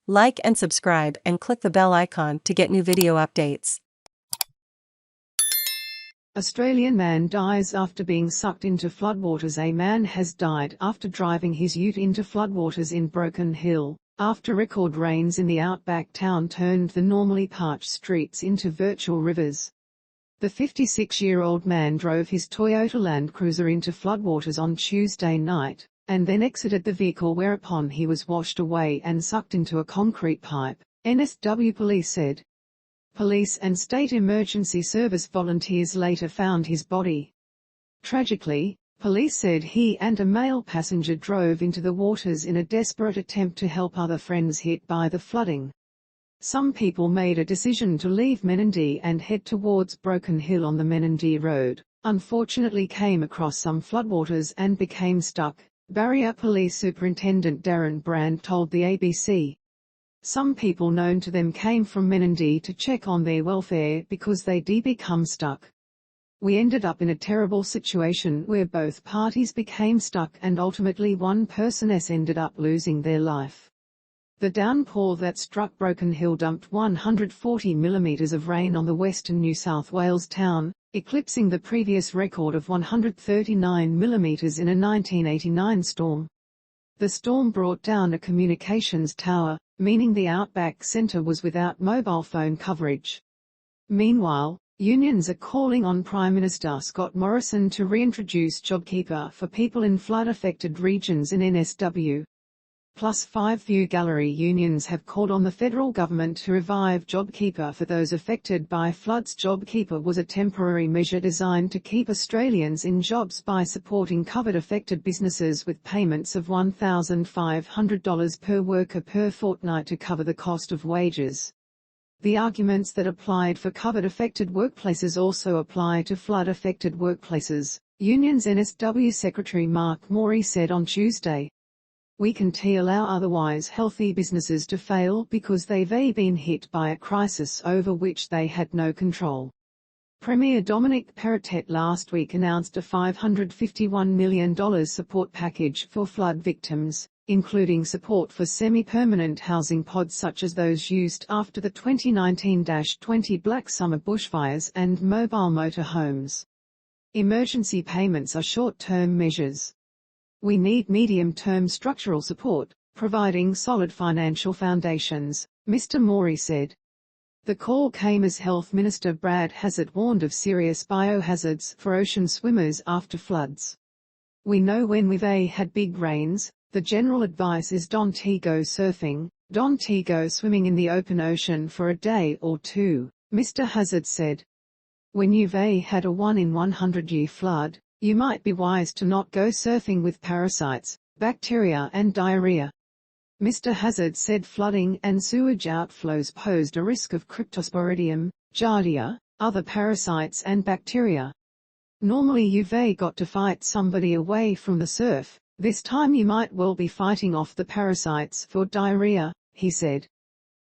Like and subscribe and click the bell icon to get new video updates. Australian man dies after being sucked into floodwaters. A man has died after driving his ute into floodwaters in Broken Hill, after record rains in the outback town turned the normally parched streets into virtual rivers. The 56-year-old man drove his Toyota Landcruiser into floodwaters on Tuesday night, and then exited the vehicle, whereupon he was washed away and sucked into a concrete pipe, NSW Police said. Police and State Emergency Service volunteers later found his body. Tragically, police said he and a male passenger drove into the waters in a desperate attempt to help other friends hit by the flooding. Some people made a decision to leave Menindee and head towards Broken Hill on the Menindee Road, unfortunately came across some floodwaters and became stuck, Barrier Police Superintendent Darren Brand told the ABC. Some people known to them came from Menindee to check on their welfare because they become stuck. We ended up in a terrible situation where both parties became stuck and ultimately one person ended up losing their life. The downpour that struck Broken Hill dumped 140 millimetres of rain on the western New South Wales town, eclipsing the previous record of 139 millimetres in a 1989 storm. The storm brought down a communications tower, meaning the Outback Centre was without mobile phone coverage. Meanwhile, unions are calling on Prime Minister Scott Morrison to reintroduce JobKeeper for people in flood-affected regions in NSW. Plus 5 View Gallery unions have called on the federal government to revive JobKeeper for those affected by floods. JobKeeper was a temporary measure designed to keep Australians in jobs by supporting COVID-affected businesses with payments of $1,500 per worker per fortnight to cover the cost of wages. The arguments that applied for COVID-affected workplaces also apply to flood-affected workplaces, Union's NSW Secretary Mr Morey said on Tuesday. We can't allow otherwise healthy businesses to fail because they've been hit by a crisis over which they had no control. Premier Dominic Perrottet last week announced a $551 million support package for flood victims, including support for semi-permanent housing pods such as those used after the 2019-20 Black Summer bushfires and mobile motor homes. Emergency payments are short-term measures. We need medium-term structural support, providing solid financial foundations, Mr Morey said. The call came as Health Minister Brad Hazzard warned of serious biohazards for ocean swimmers after floods. We know when we've had big rains, the general advice is don't go surfing, don't go swimming in the open ocean for a day or two, Mr Hazzard said. When you've had a 1 in 100-year flood, you might be wise to not go surfing with parasites, bacteria and diarrhoea. Mr Hazzard said flooding and sewage outflows posed a risk of cryptosporidium, giardia, other parasites and bacteria. Normally you've got to fight somebody away from the surf, this time you might well be fighting off the parasites for diarrhoea, he said.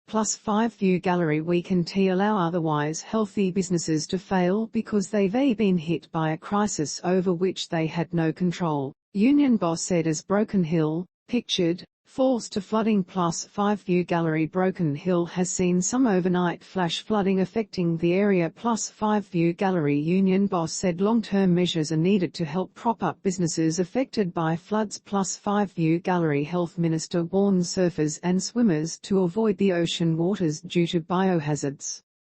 Plus 5 View Gallery we can't allow otherwise healthy businesses to fail because they've been hit by a crisis over which they had no control, union boss said as Broken Hill, pictured, falls to flooding. Plus 5 View Gallery Broken Hill has seen some overnight flash flooding affecting the area. Plus 5 View Gallery union boss said long-term measures are needed to help prop up businesses affected by floods. Plus 5 View Gallery Health Minister warns surfers and swimmers to avoid the ocean waters due to biohazards.